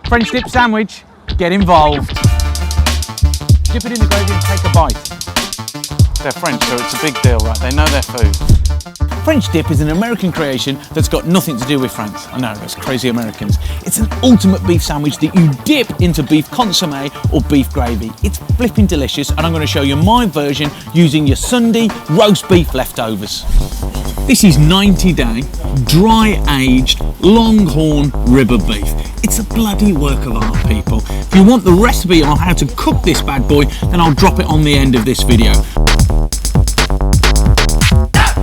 French dip sandwich, get involved. Dip it in the gravy and take a bite. They're French, so it's a big deal, right? They know their food. French dip is an American creation that's got nothing to do with France. I know, that's crazy Americans. It's an ultimate beef sandwich that you dip into beef consomme or beef gravy. It's flipping delicious, and I'm going to show you my version using your Sunday roast beef leftovers. This is 90-day, dry-aged, longhorn ribber beef. It's a bloody work of art, people. If you want the recipe on how to cook this bad boy, then I'll drop it on the end of this video.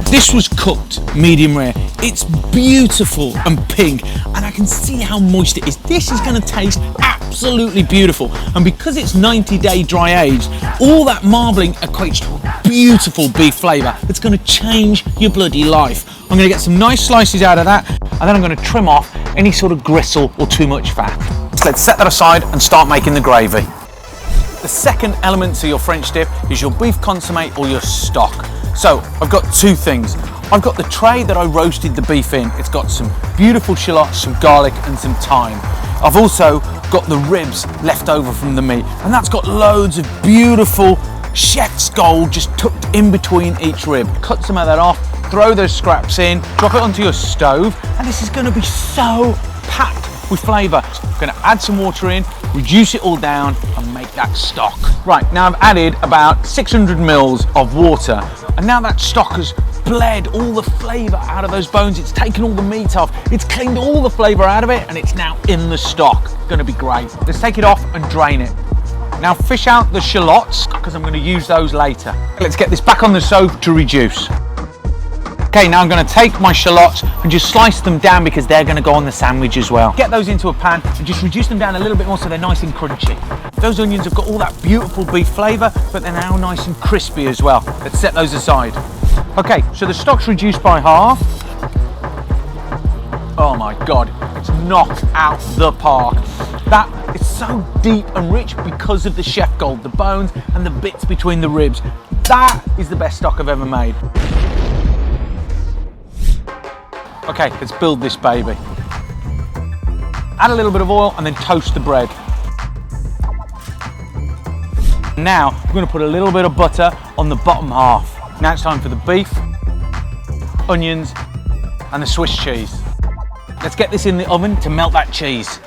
This was cooked medium rare. It's beautiful and pink, and I can see how moist it is. This is going to taste absolutely beautiful, and because it's 90-day dry aged, all that marbling equates to a beautiful beef flavour that's going to change your bloody life. I'm going to get some nice slices out of that, and then I'm going to trim off any sort of gristle or too much fat. So let's set that aside and start making the gravy. The second element to your French dip is your beef consomme or your stock. So I've got two things. I've got the tray that I roasted the beef in. It's got some beautiful shallots, some garlic and some thyme. I've also got the ribs left over from the meat, and that's got loads of beautiful chef's gold just tucked in between each rib. Cut some of that off, throw those scraps in, drop it onto your stove, and this is going to be so packed with flavour. I'm going to add some water in, reduce it all down and make that stock. Right, now I've added about 600 mils of water, and now that stock has bled all the flavour out of those bones. It's taken all the meat off, it's cleaned all the flavour out of it, and it's now in the stock. It's going to be great. Let's take it off and drain it. Now fish out the shallots, because I'm going to use those later. Let's get this back on the stove to reduce. Okay, now I'm going to take my shallots and just slice them down because they're going to go on the sandwich as well. Get those into a pan and just reduce them down a little bit more so they're nice and crunchy. Those onions have got all that beautiful beef flavour, but they're now nice and crispy as well. Let's set those aside. Okay, so the stock's reduced by half. Oh my God, it's knocked out the park. That is so deep and rich because of the chef gold, the bones and the bits between the ribs. That is the best stock I've ever made. Okay, let's build this baby. Add a little bit of oil and then toast the bread. Now, I'm going to put a little bit of butter on the bottom half. Now it's time for the beef, onions, and the Swiss cheese. Let's get this in the oven to melt that cheese.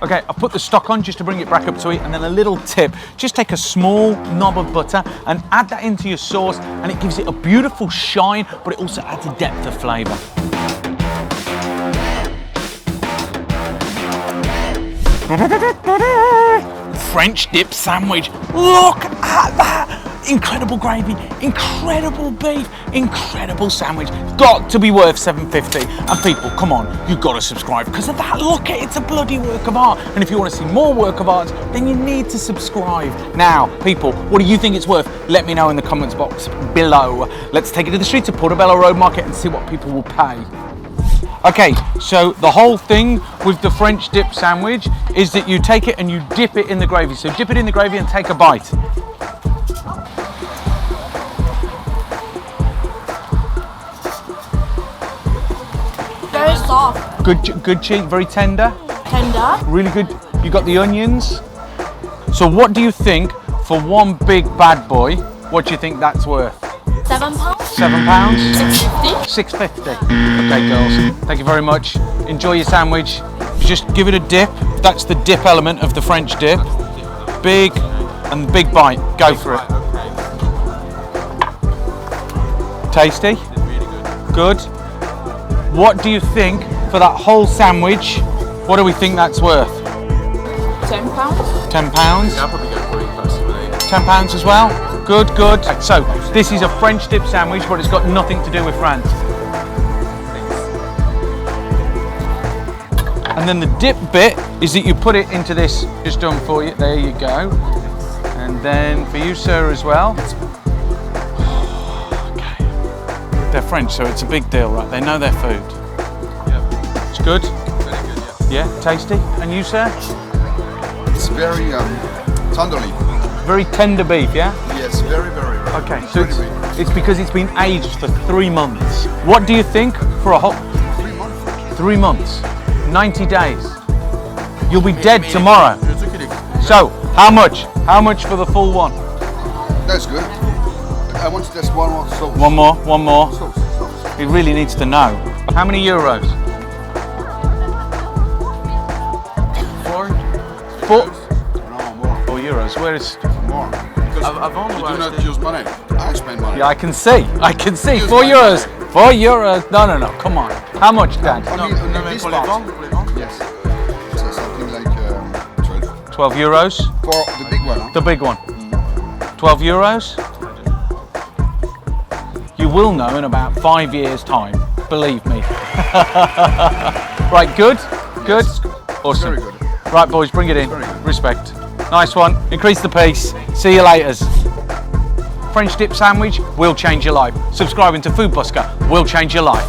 Okay, I've put the stock on just to bring it back up to it, and then a little tip, just take a small knob of butter and add that into your sauce, and it gives it a beautiful shine, but it also adds a depth of flavour. French dip sandwich, look at that! Incredible gravy, incredible beef, incredible sandwich. Got to be worth $7.50. And people, come on, you've got to subscribe because of that. Look, it's a bloody work of art. And if you want to see more work of art, then you need to subscribe. Now, people, what do you think it's worth? Let me know in the comments box below. Let's take it to the streets of Portobello Road Market and see what people will pay. Okay, so the whole thing with the French dip sandwich is that you take it and you dip it in the gravy. So dip it in the gravy and take a bite. Very soft. Good cheek, very tender. Tender. Really good. You got the onions. So what do you think for one big bad boy? What do you think that's worth? £7. £7? £6.50. £6.50. Okay, girls. Thank you very much. Enjoy your sandwich. Just give it a dip. That's the dip element of the French dip. Big and big bite. Go for it. Tasty? Good. What do you think for that whole sandwich? What do we think that's worth? £10. £10? Yeah, I'll probably go for it personally. £10 as well? Good, good. So, this is a French dip sandwich, but it's got nothing to do with France. And then the dip bit is that you put it into this, just done for you. There you go. And then for you, sir, as well. Okay. They're French, so it's a big deal, right? They know their food. Yeah. It's good? Very good, yeah. Yeah, tasty. And you, sir? It's very tenderly. Very tender beef, yeah? Yes, very, very. Okay, so Very it's because it's been aged for 3 months. What do you think for a whole 3 months. 3 months? 90 days. You'll be dead tomorrow. It's okay. So, how much? How much for the full one? That's good. I want just one more sauce. One more. Sauce. He really needs to know. How many euros? 4? No, more. 4 euros. Where is? More. Because Avant, you ouais, do not c'est- use money. I spend money. Yeah, I can see. I can see. Use 4 my euros. money. 4 euros. No. Come on. How much, Dad? I Non, mean, non, mais this pour les part. vendre, pour les vendre. Yes. So something like 12. 12 euros. For the big one, huh? The big one. 12 euros. You will know in about 5 years' time. Believe me. Right, good? Good? Yes, Awesome. Very good. Right, boys, bring it in. Very good. Respect. Nice one. Increase the pace. See you later. French dip sandwich will change your life. Subscribing to Food Busker will change your life.